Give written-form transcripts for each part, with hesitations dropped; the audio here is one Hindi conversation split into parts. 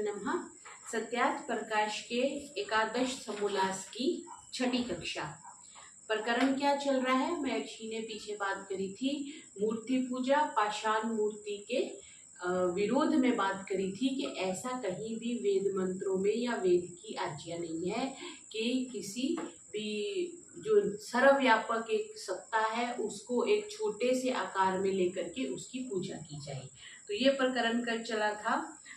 नमः। सत्यार्थ प्रकाश के एकादश समोल्लास की छठी कक्षा। प्रकरण क्या चल रहा है? महर्षि ने पीछे बात करी थी मूर्ति पूजा, पाषाण मूर्ति के विरोध में बात करी थी कि ऐसा कहीं भी वेद मंत्रों में या वेद की आज्ञा नहीं है कि किसी भी जो सर्वव्यापक एक सत्ता है उसको एक छोटे से आकार में लेकर के उसकी पूजा की जाए। तो ये प्रकरण कल चला था।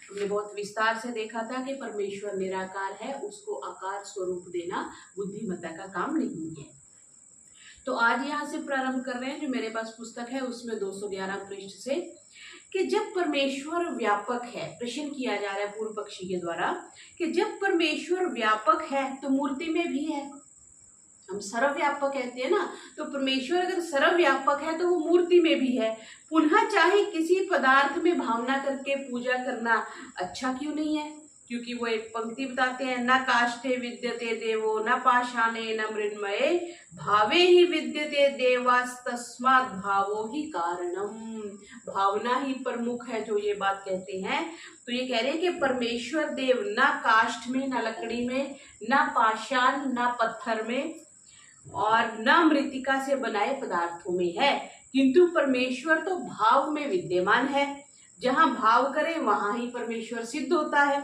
हमने बहुत विस्तार से देखा था कि परमेश्वर निराकार है, उसको आकार स्वरूप देना बुद्धिमत्ता का काम नहीं है। तो आज यहाँ से प्रारंभ कर रहे हैं। जो मेरे पास पुस्तक है उसमें 211 पृष्ठ से कि जब परमेश्वर व्यापक है, प्रश्न किया जा रहा है पूर्व पक्षी के द्वारा कि जब परमेश्वर व्यापक है तो मूर्ति में भी है। हम सर्वव्यापक कहते हैं ना, तो परमेश्वर अगर सर्वव्यापक है तो वो मूर्ति में भी है। पुनः चाहे किसी पदार्थ में भावना करके पूजा करना अच्छा क्यों नहीं है? क्योंकि वो एक पंक्ति बताते हैं, न काष्ठे विद्यते देवो न पाषाणे न मृण्मये भावे ही विद्यते देवास्तस्मात् भावो ही कारणम। भावना ही प्रमुख है, जो ये बात कहते हैं। तो ये कह रहे हैं कि परमेश्वर देव न काष्ठ में, न लकड़ी में, न पाषाण, न पत्थर में और न मृतिका से बनाए पदार्थों में है, किंतु परमेश्वर तो भाव में विद्यमान है। जहां भाव करें वहां ही परमेश्वर सिद्ध होता है।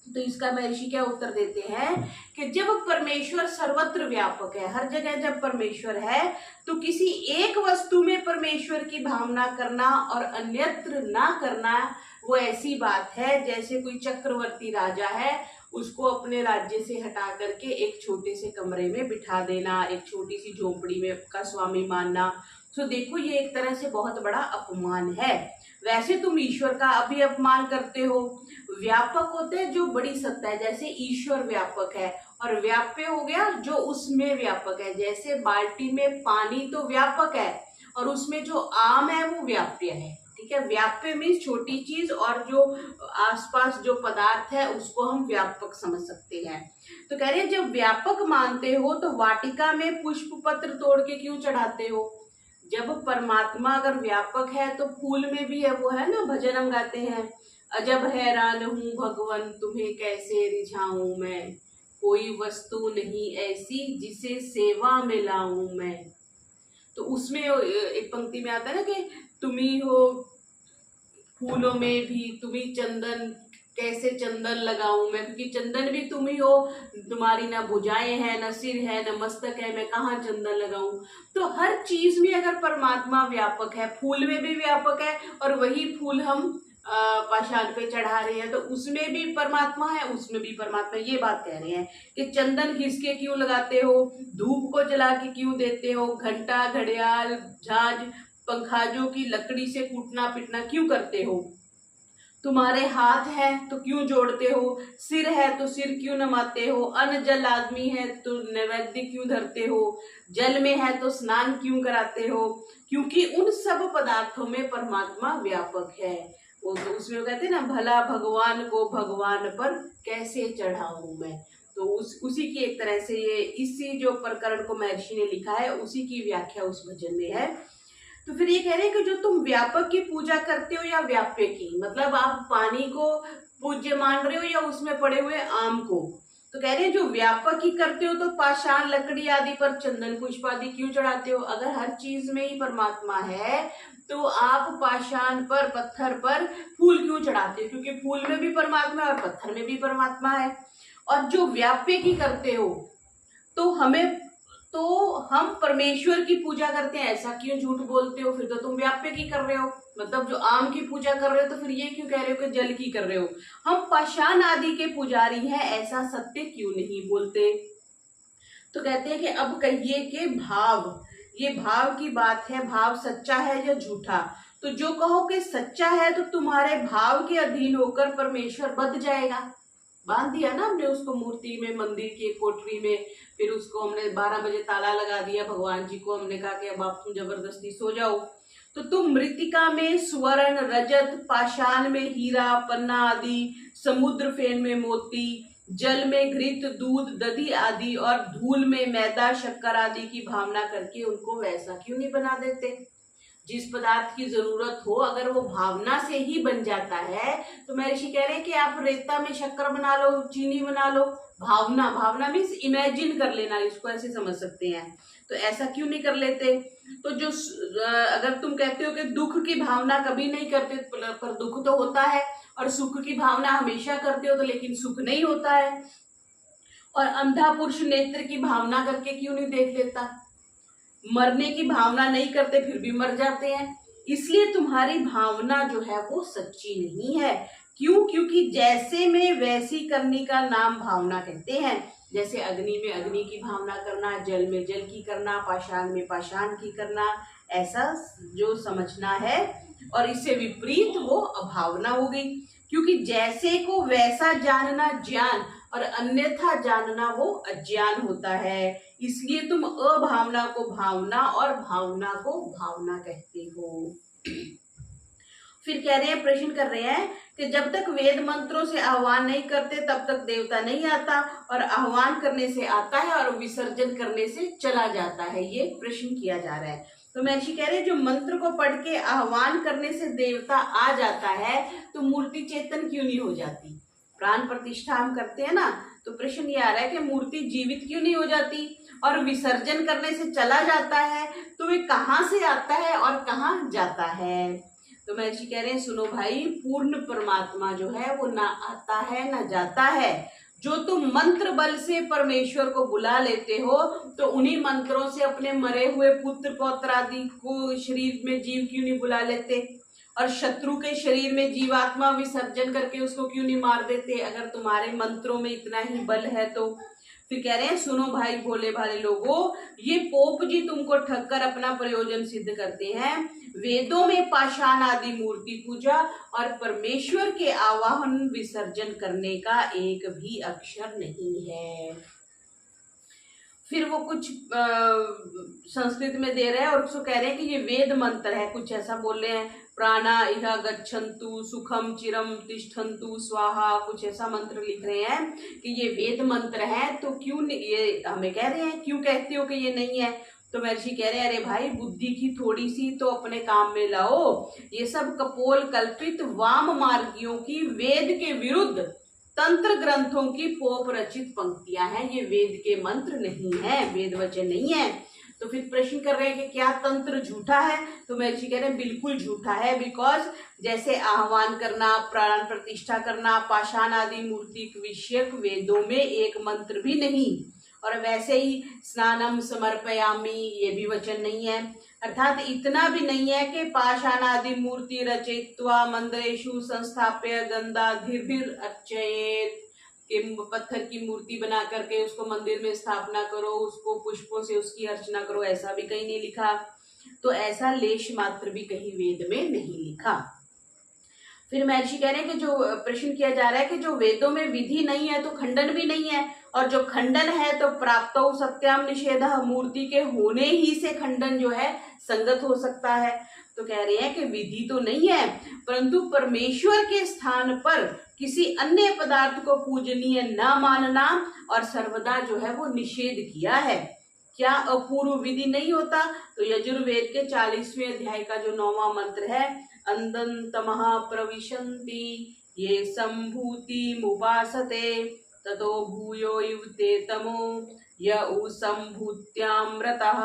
तो इसका महर्षि क्या उत्तर देते हैं कि जब परमेश्वर सर्वत्र व्यापक है, हर जगह जब परमेश्वर है, तो किसी एक वस्तु में परमेश्वर की भावना करना और अन्यत्र ना करना वो ऐसी बात है जैसे कोई चक्रवर्ती राजा है, उसको अपने राज्य से हटा करके एक छोटे से कमरे में बिठा देना, एक छोटी सी झोपड़ी में का स्वामी मानना। तो देखो ये एक तरह से बहुत बड़ा अपमान है। वैसे तुम ईश्वर का अभी अपमान करते हो। व्यापक होते हैं जो बड़ी सत्ता है, जैसे ईश्वर व्यापक है, और व्याप्य हो गया जो उसमें व्यापक है। जैसे बाल्टी में पानी तो व्यापक है और उसमें जो आम है वो व्याप्य है। ठीक है, व्याप्य मीन्स छोटी चीज, और जो आसपास जो पदार्थ है उसको हम व्यापक समझ सकते हैं। तो कह रहे हैं जब व्यापक मानते हो तो वाटिका में पुष्प पत्र तोड़ के क्यों चढ़ाते हो? जब परमात्मा अगर व्यापक है तो फूल में भी है, वो है ना, भजन हम गाते हैं, अजब हैरान हूँ भगवन तुम्हें कैसे रिझाऊं मैं, कोई वस्तु नहीं ऐसी जिसे सेवा में लाऊं मैं। तो उसमें एक पंक्ति में आता है ना कि तुम्ही हो फूलों में भी, तुम्ही चंदन कैसे चंदन लगाऊं मैं, क्योंकि चंदन भी तुम ही हो, तुम्हारी ना भुजाएं हैं, ना सिर है, ना मस्तक है, मैं कहाँ चंदन लगाऊं। तो हर चीज में अगर परमात्मा व्यापक है, फूल में भी व्यापक है, और वही फूल हम पाषाण पे चढ़ा रहे हैं तो उसमें भी परमात्मा है, उसमें भी परमात्मा। ये बात कह रहे हैं कि चंदन घिस के क्यों लगाते हो, धूप को जला के क्यों देते हो, घंटा घड़ियाल झांझ पंखाजों की लकड़ी से कूटना पिटना क्यों करते हो, तुम्हारे हाथ है तो क्यों जोड़ते हो, सिर है तो सिर क्यों नमाते हो, अन्न जल आदमी है तो नैवेद्य क्यों धरते हो, जल में है तो स्नान क्यों कराते हो, क्योंकि उन सब पदार्थों में परमात्मा व्यापक है। वो तो उसमें कहते हैं ना, भला भगवान को भगवान पर कैसे चढ़ाऊं मैं। तो उसी की एक तरह से ये इसी जो प्रकरण को महर्षि ने लिखा है उसी की व्याख्या उस भजन में है। तो फिर ये कह रहे हैं कि जो तुम व्यापक की पूजा करते हो या व्याप्य की, मतलब आप पानी को पूज्य मान रहे हो या उसमें पड़े हुए आम को। तो कह रहे हैं जो व्यापक ही करते हो तो पाषाण लकड़ी आदि पर चंदन पुष्प आदि क्यों चढ़ाते हो? अगर हर चीज में ही परमात्मा है तो आप पाषाण पर, पत्थर पर फूल क्यों चढ़ाते हो? क्योंकि फूल में भी परमात्मा है और पत्थर में भी परमात्मा है। और जो व्याप्य की करते हो तो हम परमेश्वर की पूजा करते हैं, ऐसा क्यों झूठ बोलते हो? फिर तो तुम व्याप्य की कर रहे हो। मतलब जो आम की पूजा कर रहे हो तो फिर ये क्यों कह रहे हो कि जल की कर रहे हो? हम पाषाण आदि के पुजारी हैं, ऐसा सत्य क्यों नहीं बोलते? तो कहते हैं कि अब कहिए कि भाव, ये भाव की बात है, भाव सच्चा है या झूठा। तो जो कहो कि सच्चा है तो तुम्हारे भाव के अधीन होकर परमेश्वर बध जाएगा। बांध दिया ना हमने उसको मूर्ति में, मंदिर की कोठरी में, फिर उसको हमने 12 बजे ताला लगा दिया, भगवान जी को हमने कहा कि अब आप तुम जबरदस्ती सो जाओ। तो तुम मृतिका में स्वर्ण रजत, पाषाण में हीरा पन्ना आदि, समुद्र फेन में मोती, जल में घृत दूध दधी आदि और धूल में मैदा शक्कर आदि की भावना करके उनको वैसा क्यों नहीं बना देते? जिस पदार्थ की जरूरत हो अगर वो भावना से ही बन जाता है, तो महर्षि कह रहे हैं कि आप रेता में शक्कर बना लो, चीनी बना लो। भावना, भावना मीन्स इमेजिन कर लेना, इसको ऐसे समझ सकते हैं। तो ऐसा क्यों नहीं कर लेते? तो जो अगर तुम कहते हो कि दुख की भावना कभी नहीं करते, पर दुख तो होता है, और सुख की भावना हमेशा करते हो तो लेकिन सुख नहीं होता है। और अंधा पुरुष नेत्र की भावना करके क्यों नहीं देख लेता? मरने की भावना नहीं करते फिर भी मर जाते हैं। इसलिए तुम्हारी भावना जो है वो सच्ची नहीं है। क्यों? क्योंकि जैसे में वैसी करने का नाम भावना कहते हैं। जैसे अग्नि में अग्नि की भावना करना, जल में जल की करना, पाषाण में पाषाण की करना, ऐसा जो समझना है। और इससे विपरीत वो अभावना हो गई, क्योंकि जैसे को वैसा जानना ज्ञान और अन्यथा जानना वो अज्ञान होता है। इसलिए तुम अभावना को भावना और भावना को भावना कहते हो। फिर कह रहे हैं, प्रश्न कर रहे हैं कि जब तक वेद मंत्रों से आह्वान नहीं करते तब तक देवता नहीं आता, और आह्वान करने से आता है और विसर्जन करने से चला जाता है। ये प्रश्न किया जा रहा है। तो महर्षि कह रहे हैं, जो मंत्र को पढ़ के आह्वान करने से देवता आ जाता है, तो मूर्ति चेतन क्यों नहीं हो जाती? प्राण प्रतिष्ठा हम करते हैं ना, तो प्रश्न ये आ रहा है कि मूर्ति जीवित क्यों नहीं हो जाती? और विसर्जन करने से चला जाता है, तो वे कहाँ से आता है और कहाँ जाता है? तो महर्षि कह रहे हैं, सुनो भाई, पूर्ण परमात्मा जो है वो ना आता है ना जाता है। जो तुम मंत्र बल से परमेश्वर को बुला लेते हो, तो उन्हीं मंत्रों से अपने मरे हुए पुत्र पौत्र आदि को शरीर में जीव क्यों नहीं बुला लेते? और शत्रु के शरीर में जीवात्मा विसर्जन करके उसको क्यों नहीं मार देते, अगर तुम्हारे मंत्रों में इतना ही बल है तो? फिर कह रहे हैं, सुनो भाई भोले भाले लोगों, ये पोप जी तुमको ठग कर अपना प्रयोजन सिद्ध करते हैं। वेदों में पाषाण आदि मूर्ति पूजा और परमेश्वर के आवाहन विसर्जन करने का एक भी अक्षर नहीं है। फिर वो कुछ संस्कृत में दे रहे हैं और उसको कह रहे हैं कि ये वेद मंत्र है, कुछ ऐसा बोल रहे हैं, प्राणा इह गच्छन्तु सुखम चिरम तिष्ठन्तु स्वाहा, कुछ ऐसा मंत्र लिख रहे हैं कि ये वेद मंत्र है। तो क्यों ये हमें कह रहे हैं, क्यों कहते हो कि ये नहीं है? तो महर्षि कह रहे हैं, अरे भाई, बुद्धि की थोड़ी सी तो अपने काम में लाओ। ये सब कपोल कल्पित वाम मार्गियों की वेद के विरुद्ध तंत्र ग्रंथों की पोप रचित पंक्तियां हैं, ये वेद के मंत्र नहीं है, वेद वचन नहीं है। तो फिर प्रश्न कर रहे हैं कि क्या तंत्र झूठा है? तो महर्षि कह रहे हैं, बिल्कुल झूठा है। बिकॉज जैसे आह्वान करना, प्राण प्रतिष्ठा करना, पाषाण आदि मूर्ति विषयक वेदों में एक मंत्र भी नहीं, और वैसे ही स्नानम समर्पयामि ये भी वचन नहीं है। अर्थात इतना भी नहीं है कि पाषाण आदि मूर्ति रचयित्वा मंदिरेषु संस्थाप्य गंधाधिर्भिर अर्चयेत, कि पत्थर की मूर्ति बना करके उसको मंदिर में स्थापना करो, उसको पुष्पों से उसकी अर्चना करो, ऐसा भी कहीं नहीं लिखा। तो ऐसा लेश मात्र भी कहीं वेद में नहीं लिखा। फिर महर्षि कह रहे हैं कि जो प्रश्न किया जा रहा है कि जो वेदों में विधि नहीं है तो खंडन भी नहीं है, और जो खंडन है तो प्राप्तो सत्याम निषेधः, मूर्ति के होने ही से खंडन जो है संगत हो सकता है। तो कह रहे हैं कि विधि तो नहीं है, परंतु परमेश्वर के स्थान पर किसी अन्य पदार्थ को पूजनीय न मानना और सर्वदा जो है वो निषेध किया है। क्या अपूर्व विधि नहीं होता? तो यजुर्वेद के 40वें अध्याय का जो 9वां मंत्र है, अंदन्तमः प्रविशन्ति ये संभूति मुपासते ततो भूयो युवते तमो य संभूत्यामृतः।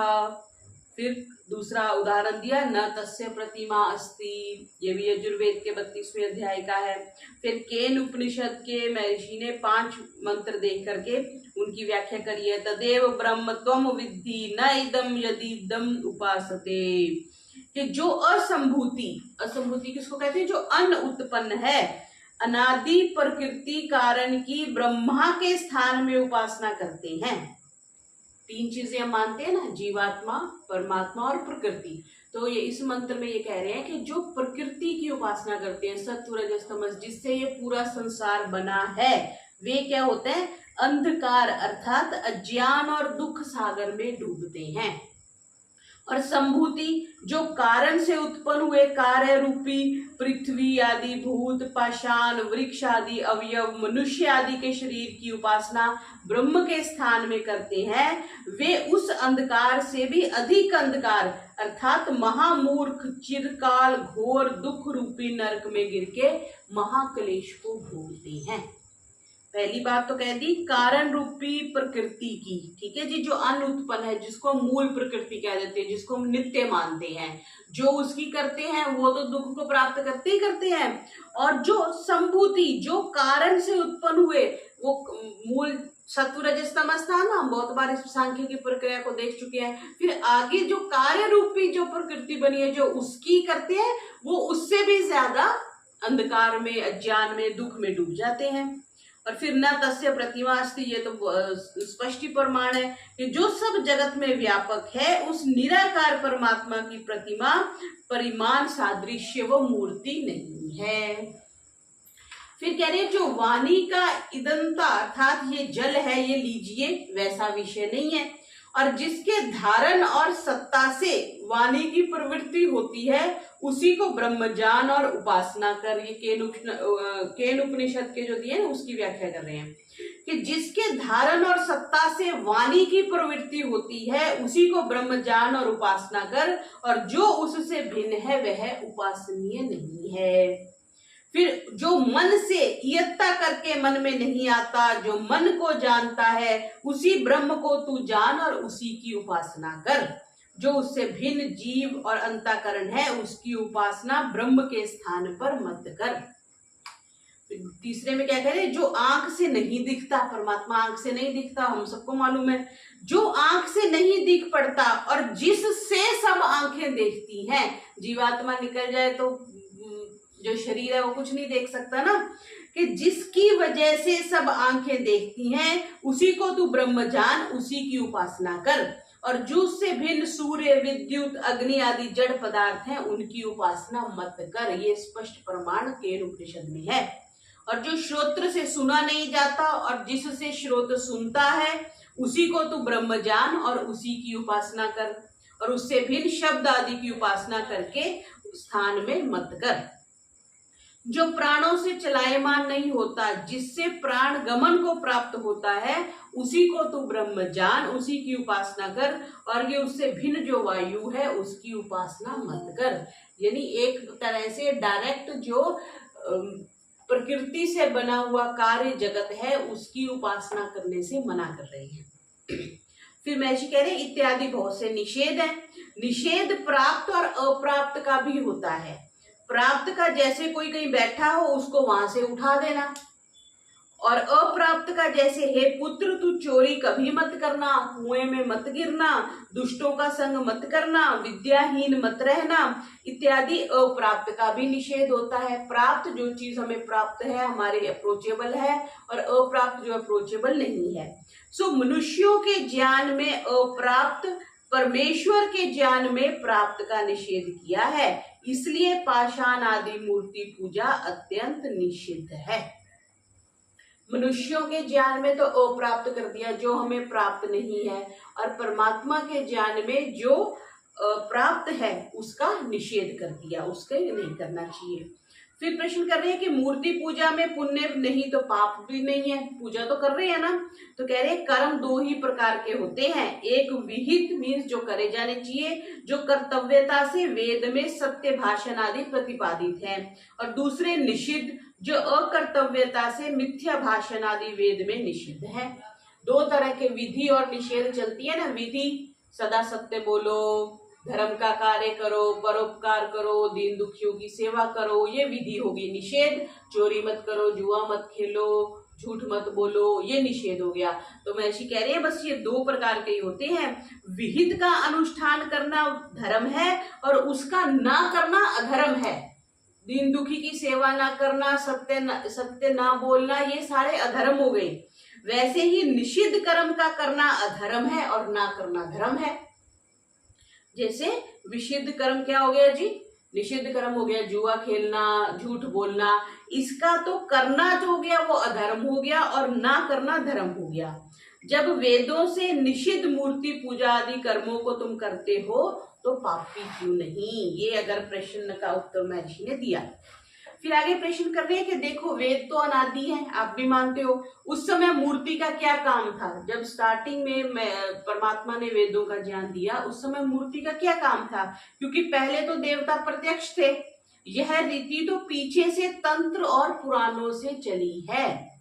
फिर दूसरा उदाहरण दिया, न तस्य प्रतिमा अस्ति, ये भी यजुर्वेद के 32वें अध्याय का है। फिर केन उपनिषद के महर्षि ने 5 मंत्र देख करके उनकी व्याख्या करी है, तदेव ब्रह्म त्वम विद्धि न इदम यदिदम उपासते, कि जो असंभूति, असंभूति किसको कहते हैं? जो अन उत्पन्न है, अनादि प्रकृति कारण की ब्रह्मा के स्थान में उपासना करते हैं। 3 चीजें हम मानते हैं ना, जीवात्मा, परमात्मा और प्रकृति। तो ये इस मंत्र में ये कह रहे हैं कि जो प्रकृति की उपासना करते हैं, सत्व रजस तमस, जिससे ये पूरा संसार बना है, वे क्या होते हैं? अंधकार अर्थात अज्ञान और दुख सागर में डूबते हैं। और संभूति जो कारण से उत्पन्न हुए कार्य रूपी पृथ्वी आदि भूत पाषाण वृक्ष आदि अवयव मनुष्य आदि के शरीर की उपासना ब्रह्म के स्थान में करते हैं, वे उस अंधकार से भी अधिक अंधकार अर्थात महामूर्ख चिरकाल घोर दुख रूपी नरक में गिर के महाक्लेश को भोगते हैं। पहली बात तो कह दी कारण रूपी प्रकृति की, ठीक है जी, जो अन्न उत्पन्न है जिसको हम मूल प्रकृति कह देते हैं, जिसको हम नित्य मानते हैं, जो उसकी करते हैं वो तो दुख को प्राप्त करते ही करते हैं। और जो संभूति जो कारण से उत्पन्न हुए वो मूल सत्व रजस तमस था ना, हम बहुत बार इस सांख्य की प्रक्रिया को देख चुके हैं। फिर आगे जो कार्य रूपी जो प्रकृति बनी है जो उसकी करते हैं वो उससे भी ज्यादा अंधकार में अज्ञान में दुख में डूब जाते हैं। और फिर न तस्य प्रतिमा अस्ति, ये तो स्पष्ट प्रमाण है कि जो सब जगत में व्यापक है उस निराकार परमात्मा की प्रतिमा परिमाण सादृश्य व मूर्ति नहीं है। फिर कह रहे हैं जो वाणी का इदंता अर्थात ये जल है ये लीजिए वैसा विषय नहीं है, और जिसके धारण और सत्ता से वाणी की प्रवृत्ति होती है उसी को ब्रह्मज्ञान और उपासना कर, ये केन उपनिषद के जो दिए ना उसकी व्याख्या कर रहे हैं कि जिसके धारण और सत्ता से वाणी की प्रवृत्ति होती है उसी को ब्रह्मज्ञान और उपासना कर, और जो उससे भिन्न है वह उपासनीय नहीं है। फिर जो मन से इयत्ता करके मन में नहीं आता, जो मन को जानता है उसी ब्रह्म को तू जान और उसी की उपासना कर। जो उससे भिन्न जीव और अंतःकरण है उसकी उपासना ब्रह्म के स्थान पर मत कर। तीसरे में क्या कह रहे, जो आंख से नहीं दिखता, परमात्मा आंख से नहीं दिखता हम सबको मालूम है, जो आंख से नहीं दिख पड़ता और जिससे सब आंखें देखती हैं, जीवात्मा निकल जाए तो जो शरीर है वो कुछ नहीं देख सकता ना, कि जिसकी वजह से सब आंखें देखती हैं उसी को तू ब्रह्म जान उसी की उपासना कर, और जो से भिन्न सूर्य विद्युत अग्नि आदि जड़ पदार्थ हैं उनकी उपासना मत कर। ये स्पष्ट प्रमाण केन उपनिषद में है। और जो श्रोत्र से सुना नहीं जाता और जिससे श्रोत्र सुनता है उसी को तू ब्रह्म जान और उसी की उपासना कर, और उससे भिन्न शब्द आदि की उपासना करके स्थान में मत कर। जो प्राणों से चलायमान नहीं होता जिससे प्राण गमन को प्राप्त होता है उसी को तू ब्रह्म जान उसी की उपासना कर, और ये उससे भिन्न जो वायु है उसकी उपासना मत कर। यानी एक तरह से डायरेक्ट जो प्रकृति से बना हुआ कार्य जगत है उसकी उपासना करने से मना कर रहे हैं। फिर महर्षि कह रहे इत्यादि बहुत से निषेध है। निषेध प्राप्त और अप्राप्त का भी होता है। प्राप्त का जैसे कोई कहीं बैठा हो उसको वहां से उठा देना, और अप्राप्त का जैसे हे पुत्र तू चोरी कभी मत करना, कुएं में मत गिरना, दुष्टों का संग मत करना, विद्याहीन मत रहना इत्यादि अप्राप्त का भी निषेध होता है। प्राप्त जो चीज हमें प्राप्त है हमारे अप्रोचेबल है, और अप्राप्त जो अप्रोचेबल नहीं है। सो मनुष्यों के ज्ञान में अप्राप्त, परमेश्वर के ज्ञान में प्राप्त का निषेध किया है, इसलिए पाषाण आदि मूर्ति पूजा अत्यंत निषिद्ध है। मनुष्यों के ज्ञान में तो अप्राप्त कर दिया जो हमें प्राप्त नहीं है, और परमात्मा के ज्ञान में जो प्राप्त है उसका निषेध कर दिया, उसका नहीं करना चाहिए। फिर प्रश्न कर रहे हैं कि मूर्ति पूजा में पुण्य नहीं तो पाप भी नहीं है, पूजा तो कर रहे हैं ना। तो कह रहे हैं कर्म दो ही प्रकार के होते हैं, एक विहित मीन्स जो करे जाने चाहिए जो कर्तव्यता से वेद में सत्य भाषण आदि प्रतिपादित है, और दूसरे निषिद्ध जो अकर्तव्यता से मिथ्या भाषण आदि वेद में निषिद्ध है। दो तरह के विधि और निषेध चलती है ना। विधि सदा सत्य बोलो, धर्म का कार्य करो, परोपकार करो, दीन दुखियों की सेवा करो, ये विधि होगी। निषेध चोरी मत करो, जुआ मत खेलो, झूठ मत बोलो, ये निषेध हो गया। तो महर्षि कह रहे हैं बस ये दो प्रकार के ही होते हैं। विहित का अनुष्ठान करना धर्म है और उसका ना करना अधर्म है। दीन दुखी की सेवा ना करना, सत्य ना बोलना, ये सारे अधर्म हो गए। वैसे ही निषिद्ध कर्म का करना अधर्म है और ना करना धर्म है। जैसे विषिद्ध कर्म क्या हो गया जी, निषिद्ध कर्म हो गया जुआ खेलना, झूठ बोलना, इसका तो करना जो हो गया वो अधर्म हो गया और ना करना धर्म हो गया। जब वेदों से निषिद्ध मूर्ति पूजा आदि कर्मों को तुम करते हो तो पापी क्यों नहीं? ये अगर प्रश्न का उत्तर महर्षि ने दिया। फिर आगे प्रश्न कर रहे हैं कि देखो वेद तो अनादि है, आप भी मानते हो, उस समय मूर्ति का क्या काम था? जब स्टार्टिंग में परमात्मा ने वेदों का ज्ञान दिया उस समय मूर्ति का क्या काम था? क्योंकि पहले तो देवता प्रत्यक्ष थे। यह रीति तो पीछे से तंत्र और पुराणों से चली है।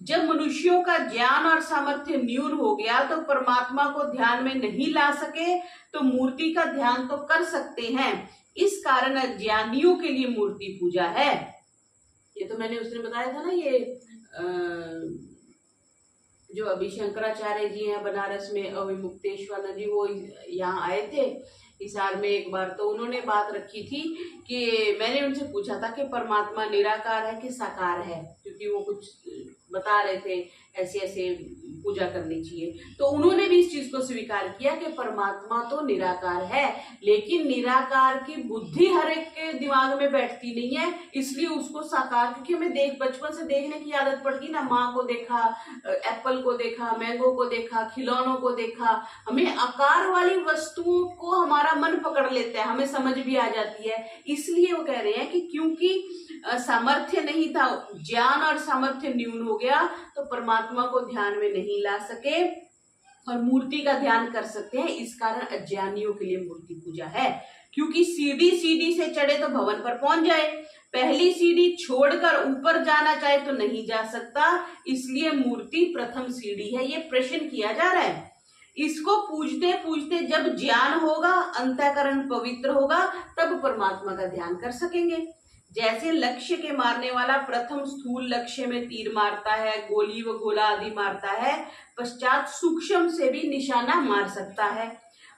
जब मनुष्यों का ज्ञान और सामर्थ्य न्यून हो गया तो परमात्मा को ध्यान में नहीं ला सके तो मूर्ति का ध्यान तो कर सकते हैं। इस कारण अज्ञानियों के लिए मूर्ति पूजा है। ये तो मैंने उसने बताया था ना, ये जो अभी शंकराचार्य जी हैं बनारस में, अविमुक्तेश्वर जी, वो यहाँ आए थे हिसार में एक बार, तो उन्होंने बात रखी थी कि मैंने उनसे पूछा था कि परमात्मा निराकार है कि साकार है, क्योंकि वो कुछ बता रहे थे ऐसे ऐसे पूजा करनी चाहिए। तो उन्होंने भी इस चीज को स्वीकार किया कि परमात्मा तो निराकार है, लेकिन निराकार की बुद्धि हर एक के दिमाग में बैठती नहीं है, इसलिए उसको साकार, क्योंकि हमें बचपन से देखने की आदत पड़ती ना, माँ को देखा, एप्पल को देखा, मैंगो को देखा, खिलौनों को देखा, हमें आकार वाली वस्तुओं को हमारा मन पकड़ लेता है, हमें समझ भी आ जाती है। इसलिए वो कह रहे हैं कि क्योंकि सामर्थ्य नहीं था, ज्ञान और सामर्थ्य न्यून हो गया तो परमात्मा को ध्यान में नहीं ला सके और मूर्ति का ध्यान कर सकते हैं। इस कारण अज्ञानियों के लिए मूर्ति पूजा है। क्योंकि सीढ़ी से चढ़े तो भवन पर पहुंच जाए, पहली सीढ़ी छोड़कर ऊपर जाना चाहे तो नहीं जा सकता, इसलिए मूर्ति प्रथम सीढ़ी है। ये प्रश्न किया जा रहा है। इसको पूजते पूजते जब ज्ञान होगा, अंतःकरण पवित्र होगा, तब परमात्मा का ध्यान कर सकेंगे। जैसे लक्ष्य के मारने वाला प्रथम स्थूल लक्ष्य में तीर मारता है, गोली व गोला आदि मारता है, पश्चात सूक्ष्म से भी निशाना मार सकता है,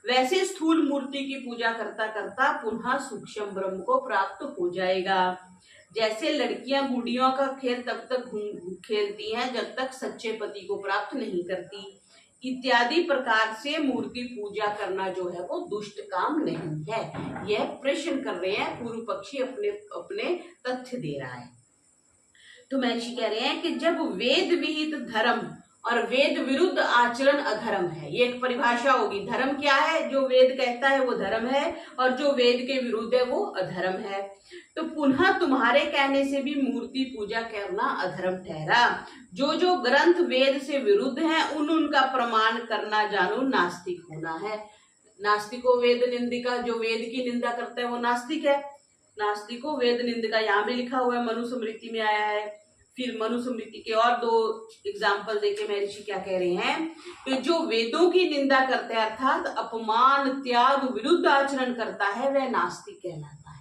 वैसे स्थूल मूर्ति की पूजा करता करता पुनः सूक्ष्म ब्रह्म को प्राप्त हो जाएगा। जैसे लड़कियां गुड़ियों का खेल तब तक खेलती हैं जब तक सच्चे पति को प्राप्त नहीं करती, इत्यादि प्रकार से मूर्ति पूजा करना जो है वो दुष्ट काम नहीं है। यह प्रश्न कर रहे हैं, पूर्व पक्षी अपने अपने तथ्य दे रहा है। तो महर्षि कह रहे हैं कि जब वेद विहित धर्म और वेद विरुद्ध आचरण अधर्म है, ये एक परिभाषा होगी। धर्म क्या है? जो वेद कहता है वो धर्म है, और जो वेद के विरुद्ध है वो अधर्म है। तो पुनः तुम्हारे कहने से भी मूर्ति पूजा करना अधर्म ठहरा। जो जो ग्रंथ वेद से विरुद्ध हैं उनका प्रमाण करना जानो नास्तिक होना है। नास्तिको वेद निंदिका, जो वेद की निंदा करता है वो नास्तिक है। नास्तिको वेद निंदिका यहाँ भी लिखा हुआ है, मनुस्मृति में आया है। फिर मनुस्मृति के और 2 एग्जाम्पल देके महर्षि क्या कह रहे हैं कि जो वेदों की निंदा करता है अर्थात अपमान त्याग विरुद्ध आचरण करता है वह नास्तिक कहलाता है।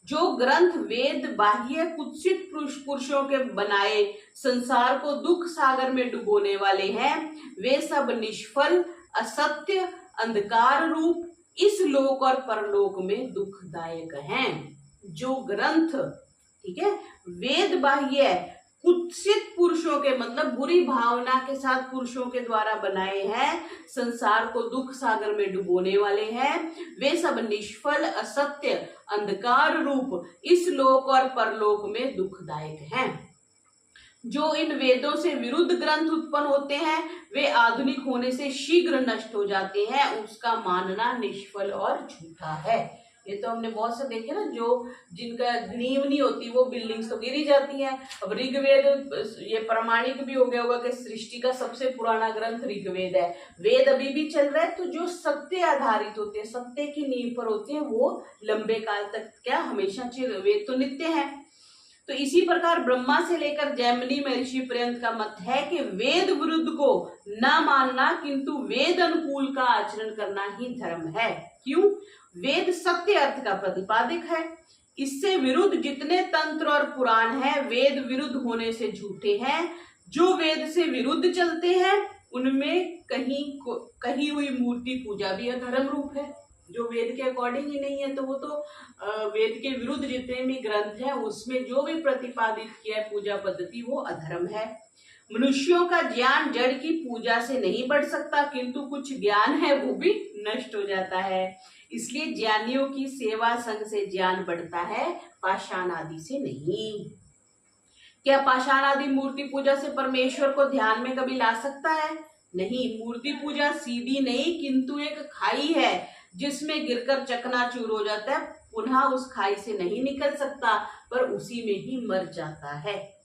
जो ग्रंथ वेद बाह्य कुत्सित पुरुषों के बनाए संसार को दुख सागर में डुबोने वाले हैं, वे सब निष्फल असत्य अंधकार रूप इस लोक और परलोक में दुखदायक हैं। जो ग्रंथ, ठीक है, वेद बाह्य कुत्सित पुरुषों के मतलब बुरी भावना के साथ पुरुषों के द्वारा बनाए हैं, संसार को दुख सागर में डुबोने वाले हैं, वे सब निष्फल असत्य अंधकार रूप इस लोक और परलोक में दुखदायक हैं। जो इन वेदों से विरुद्ध ग्रंथ उत्पन्न होते हैं वे आधुनिक होने से शीघ्र नष्ट हो जाते हैं, उसका मानना निष्फल और झूठा है। ये तो हमने बहुत से देखे ना, जो जिनका नींव नहीं होती वो बिल्डिंग्स तो गिरी जाती हैं। अब ऋग्वेद ये प्रमाणिक भी हो गया होगा कि सृष्टि का सबसे पुराना ग्रंथ ऋग्वेद है। वेद अभी भी चल रहा है, तो जो सत्य आधारित होते हैं, सत्य की नींव पर होते हैं, वो लंबे काल तक क्या हमेशा चिर, वेद तो नित्य है। तो इसी प्रकार ब्रह्मा से लेकर जैमिनी महर्षि पर्यंत का मत है कि वेद विरुद्ध को न मानना किंतु वेद अनुकूल का आचरण करना ही धर्म है। क्यों? वेद सत्य अर्थ का प्रतिपादक है। इससे विरुद्ध जितने तंत्र और पुराण हैं वेद विरुद्ध होने से झूठे हैं। जो वेद से विरुद्ध चलते हैं उनमें कही हुई मूर्ति पूजा भी अधर्म रूप है। जो वेद के अकॉर्डिंग ही नहीं है तो वो तो वेद के विरुद्ध जितने भी ग्रंथ हैं उसमें जो भी प्रतिपादित किया है पूजा पद्धति वो अधर्म है। मनुष्यों का ज्ञान जड़ की पूजा से नहीं बढ़ सकता, किंतु कुछ ज्ञान है वो भी नष्ट हो जाता है। इसलिए ज्ञानियों की सेवा संग से ज्ञान बढ़ता है, पाषाण आदि से नहीं। क्या पाषाण आदि मूर्ति पूजा से परमेश्वर को ध्यान में कभी ला सकता है? नहीं, मूर्ति पूजा सीधी नहीं किंतु एक खाई है जिसमें गिरकर चकनाचूर हो जाता है, पुनः उस खाई से नहीं निकल सकता पर उसी में ही मर जाता है।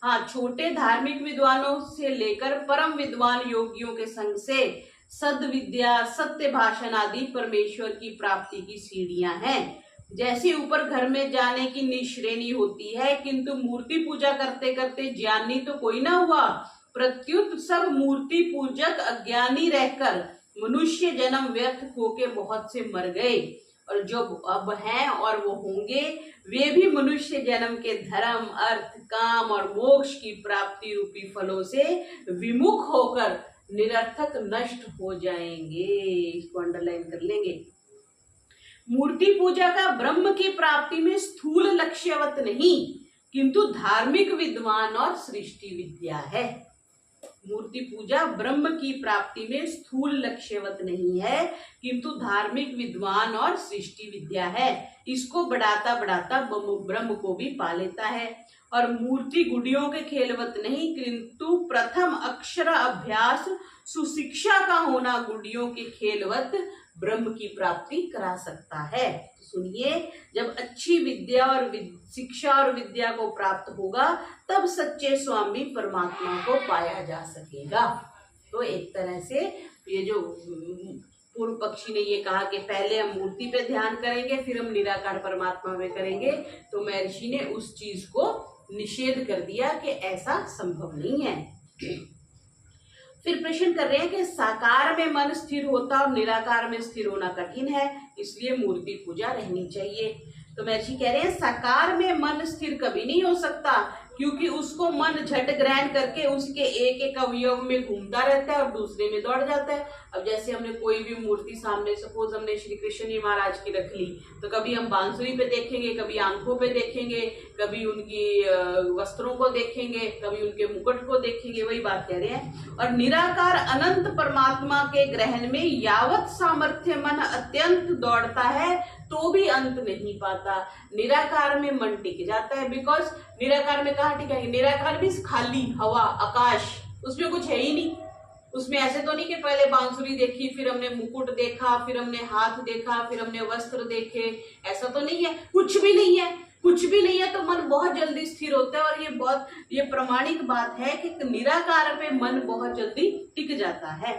हाँ, छोटे धार्मिक विद्वानों से लेकर परम विद्वान योगियों के संग से सद्विद्या, सत्य भाषण आदि परमेश्वर की प्राप्ति की सीढ़ियां हैं। जैसे ऊपर घर में जाने की निश्रेणी होती है, किंतु मूर्ति पूजा करते करते ज्ञानी तो कोई ना हुआ, प्रत्युत सब मूर्ति पूजक अज्ञानी रहकर मनुष्य जन्म व्यर्थ होके बहुत से मर गए, और जो अब हैं और वो होंगे वे भी मनुष्य जन्म के धर्म, अर्थ, काम और मोक्ष की प्राप्ति रूपी फलों से विमुख होकर निरर्थक नष्ट हो जाएंगे। इसको अंडरलाइन कर लेंगे। मूर्ति पूजा का ब्रह्म की प्राप्ति में स्थूल लक्ष्यवत नहीं किंतु धार्मिक विद्वान और सृष्टि विद्या है। मूर्ति पूजा ब्रह्म की प्राप्ति में स्थूल लक्ष्यवत नहीं है किंतु धार्मिक विद्वान और सृष्टि विद्या है। इसको बढ़ाता बढ़ाता ब्रह्म को भी पा लेता है। और मूर्ति गुड़ियों के खेलवत नहीं किंतु प्रथम अक्षर अभ्यास सुशिक्षा का होना गुड़ियों के खेलवत ब्रह्म की प्राप्ति करा सकता है। तो सुनिए, जब अच्छी विद्या और शिक्षा और विद्या को प्राप्त होगा तब सच्चे स्वामी परमात्मा को पाया जा सकेगा। तो एक तरह से ये जो पूर्व पक्षी ने ये कहा कि पहले हम मूर्ति पे ध्यान करेंगे फिर हम निराकार परमात्मा में करेंगे, तो महर्षि ने उस चीज को निषेध कर दिया कि ऐसा संभव नहीं है। फिर प्रश्न कर रहे हैं कि साकार में मन स्थिर होता और निराकार में स्थिर होना कठिन है, इसलिए मूर्ति पूजा रहनी चाहिए। तो महर्षि कह रहे हैं साकार में मन स्थिर कभी नहीं हो सकता क्योंकि उसको मन झट ग्रहण करके उसके एक एक अवयव में घूमता रहता है और दूसरे में दौड़ जाता है। अब जैसे हमने कोई भी मूर्ति सामने, सपोज हमने श्री कृष्ण जी महाराज की रख ली, तो कभी हम बांसुरी पे देखेंगे, कभी आंखों पे देखेंगे, कभी उनकी वस्त्रों को देखेंगे, कभी उनके मुकुट को देखेंगे, वही बात कह रहे हैं। और निराकार अनंत परमात्मा के ग्रहण में यावत सामर्थ्य मन अत्यंत दौड़ता है तो भी अंत नहीं पाता। निराकार में मन टिक जाता है, बिकॉज निराकार में कहाँ टिकेंगे? निराकार भी खाली हवा, आकाश, उसमें कुछ है ही नहीं। उसमें ऐसे तो नहीं कि पहले बांसुरी देखी, फिर हमने मुकुट देखा, फिर हमने हाथ देखा, फिर हमने वस्त्र देखे, ऐसा तो नहीं है, कुछ भी नहीं है। कुछ भी नहीं है तो मन बहुत जल्दी स्थिर होता है। और ये प्रमाणिक बात है कि निराकार पे मन बहुत जल्दी टिक जाता है।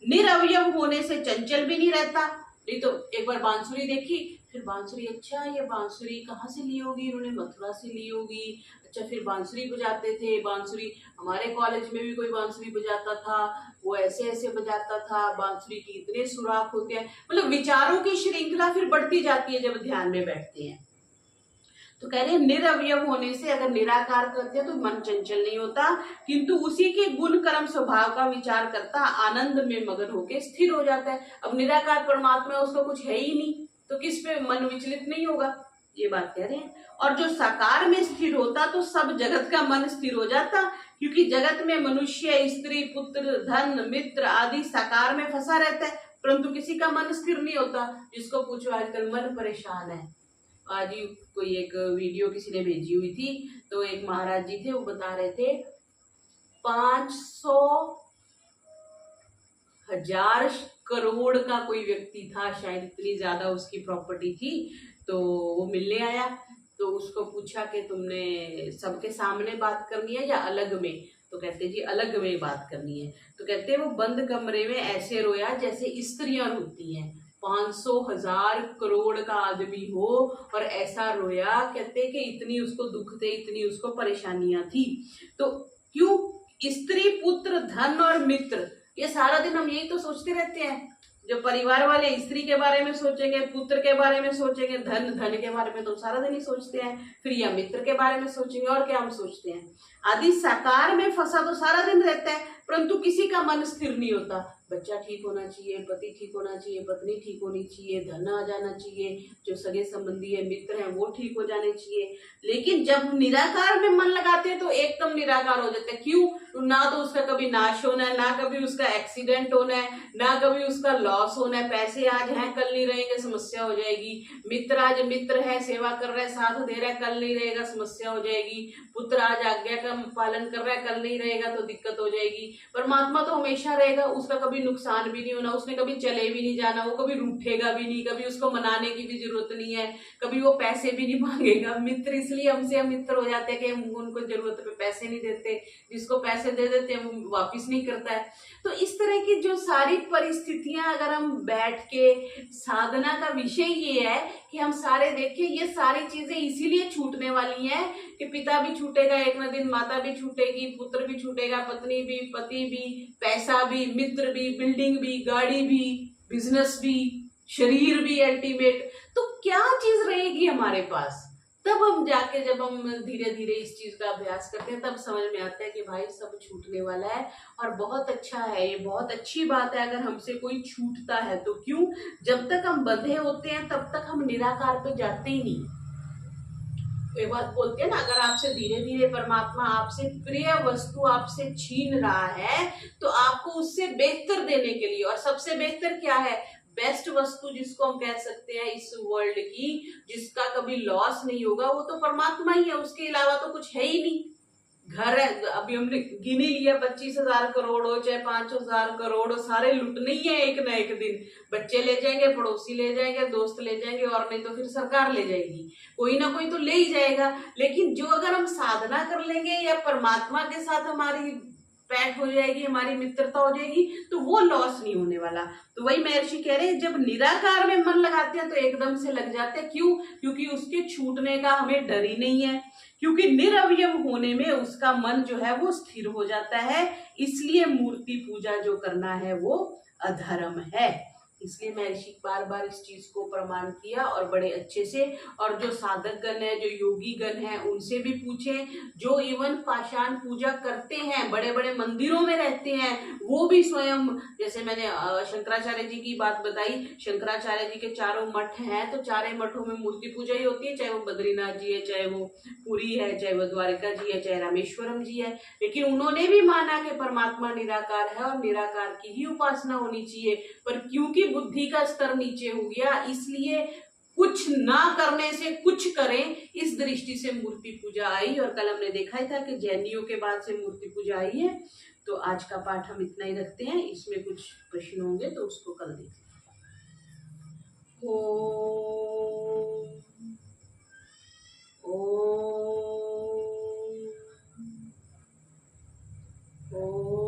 निरवयव होने से चंचल भी नहीं रहता। नहीं तो एक बार बांसुरी देखी, फिर बांसुरी, अच्छा ये बांसुरी कहाँ से ली होगी, इन्होंने मथुरा से ली होगी। अच्छा, फिर बांसुरी बजाते थे, बांसुरी हमारे कॉलेज में भी कोई बांसुरी बजाता था, वो ऐसे ऐसे बजाता था, बांसुरी के इतने सुराख होते हैं। मतलब विचारों की श्रृंखला फिर बढ़ती जाती है जब ध्यान में बैठते हैं। तो कह रहे हैं निरवयव होने से अगर निराकार करते हैं तो मन चंचल नहीं होता किंतु उसी के गुण कर्म स्वभाव का विचार करता आनंद में मगन होकर स्थिर हो जाता है। अब निराकार परमात्मा उसको कुछ है ही नहीं तो किस पे मन विचलित नहीं होगा, ये बात कह रहे हैं। और जो साकार में स्थिर होता तो सब जगत का मन स्थिर हो जाता, क्योंकि जगत में मनुष्य, स्त्री, पुत्र, धन, मित्र आदि साकार में फंसा रहता है, परंतु किसी का मन स्थिर नहीं होता। जिसको पूछो आजकल मन परेशान है। आज ही कोई एक वीडियो किसी ने भेजी हुई थी, तो एक महाराज जी थे, वो बता रहे थे 500,000 करोड़ का कोई व्यक्ति था, शायद इतनी ज्यादा उसकी प्रॉपर्टी थी। तो वो मिलने आया, तो उसको पूछा कि तुमने सबके सामने बात करनी है या अलग में? तो कहते जी अलग में बात करनी है। तो कहते वो बंद कमरे में ऐसे रोया जैसे स्त्रियां रोती हैं। 500,000 करोड़ का आदमी हो और ऐसा रोया, कहते कि इतनी उसको दुख थे, इतनी उसको परेशानियां थी। तो क्यों? स्त्री, पुत्र, धन और मित्र, ये सारा दिन हम यही तो सोचते रहते हैं। जो परिवार वाले स्त्री के बारे में सोचेंगे, पुत्र के बारे में सोचेंगे, धन के बारे में तो सारा दिन ही सोचते हैं, फिर या मित्र के बारे में सोचेंगे, और क्या हम सोचते हैं। आदि साकार में फंसा तो सारा दिन रहता है, परंतु किसी का मन स्थिर नहीं होता। बच्चा ठीक होना चाहिए, पति ठीक होना चाहिए, पत्नी ठीक होनी चाहिए, धन आ जाना चाहिए, जो सगे संबंधी है, मित्र हैं, वो ठीक हो जाने चाहिए। लेकिन जब निराकार में मन लगाते हैं तो एकदम निराकार हो जाते हैं। क्यों? ना तो उसका कभी नाश होना है, ना कभी उसका एक्सीडेंट होना है, ना कभी उसका लॉस होना है। पैसे आज हैं, कल नहीं रहेंगे, समस्या हो जाएगी। मित्र आज मित्र है, सेवा कर रहा है, साथ दे रहा है, कल नहीं रहेगा, समस्या हो जाएगी। पुत्र आज आज्ञा का पालन कर रहा है, कल नहीं रहेगा तो दिक्कत हो जाएगी। परमात्मा तो हमेशा रहेगा, उसका कभी नुकसान भी नहीं होना, उसने कभी चले भी नहीं जाना, वो कभी रूठेगा भी नहीं, कभी उसको मनाने की भी जरूरत नहीं है, कभी वो पैसे भी नहीं मांगेगा। मित्र इसलिए हमसे हम मित्र हो जाते हैं कि हम उनको जरूरत पे पैसे नहीं देते, जिसको पैसे दे देते हैं वो वापिस नहीं करता है। तो इस तरह की जो सारी परिस्थितियां अगर हम बैठ के, साधना का विषय ये है कि हम सारे देखें, ये सारी चीजें इसीलिए छूटने वाली हैं कि पिता भी छूटेगा एक न दिन, माता भी छूटेगी, पुत्र भी छूटेगा, पत्नी भी, पति भी, पैसा भी, मित्र भी, बिल्डिंग भी, गाड़ी भी, बिजनेस भी, शरीर भी अल्टीमेट। तो क्या चीज रहेगी हमारे पास? तब हम जाके, जब हम धीरे धीरे इस चीज का अभ्यास करते हैं, तब समझ में आता है कि भाई सब छूटने वाला है। और बहुत अच्छा है, ये बहुत अच्छी बात है अगर हमसे कोई छूटता है तो। क्यों? जब तक हम बंधे होते हैं तब तक हम निराकार पे जाते ही नहीं। एक बात बोलते हैं ना, अगर आपसे धीरे धीरे परमात्मा आपसे प्रिय वस्तु आपसे छीन रहा है तो आपको उससे बेहतर देने के लिए, और सबसे बेहतर क्या है, बेस्ट वस्तु जिसको हम कह सकते हैं इस वर्ल्ड की, जिसका कभी लॉस नहीं होगा, वो तो परमात्मा ही है। उसके अलावा तो कुछ है ही नहीं। घर है, अभी हमने गिन ही लिया, 25,000 करोड़ हो चाहे 5,000 करोड़ हो, सारे लुटने ही है एक ना एक दिन। बच्चे ले जाएंगे, पड़ोसी ले जाएंगे, दोस्त ले जाएंगे, और नहीं तो फिर सरकार ले जाएगी, कोई ना कोई तो ले ही जाएगा। लेकिन जो अगर हम साधना कर लेंगे या परमात्मा के साथ हमारी पैठ हो जाएगी, हमारी मित्रता हो जाएगी, तो वो लॉस नहीं होने वाला। तो वही महर्षि कह रहे हैं, जब निराकार में मन लगाते हैं तो एकदम से लग जाते हैं। क्यों? क्योंकि उसके छूटने का हमें डर ही नहीं है, क्योंकि निरवयव होने में उसका मन जो है वो स्थिर हो जाता है। इसलिए मूर्ति पूजा जो करना है वो अधर्म है। इसलिए महर्षि बार बार इस चीज को प्रमाण किया, और बड़े अच्छे से। और जो साधक गण है, जो योगी गण है, उनसे भी पूछे, जो इवन पाषाण पूजा करते हैं, बड़े बड़े मंदिरों में रहते हैं, वो भी स्वयं, जैसे मैंने शंकराचार्य जी की बात बताई, शंकराचार्य जी के चारों मठ हैं, तो चारे मठों में मूर्ति पूजा ही होती है, चाहे वो बद्रीनाथ जी है, चाहे वो पुरी है, चाहे वो द्वारिका जी है, चाहे रामेश्वरम जी है। लेकिन उन्होंने भी माना कि परमात्मा निराकार है और निराकार की ही उपासना होनी चाहिए। पर क्योंकि बुद्धि का स्तर नीचे हो गया, इसलिए कुछ ना करने से कुछ करें, इस दृष्टि से मूर्ति पूजा आई। और कल हमने देखा ही था कि जैनियों के बाद से मूर्ति पूजा आई है। तो आज का पाठ हम इतना ही रखते हैं, इसमें कुछ प्रश्न होंगे तो उसको कल देखें। ओम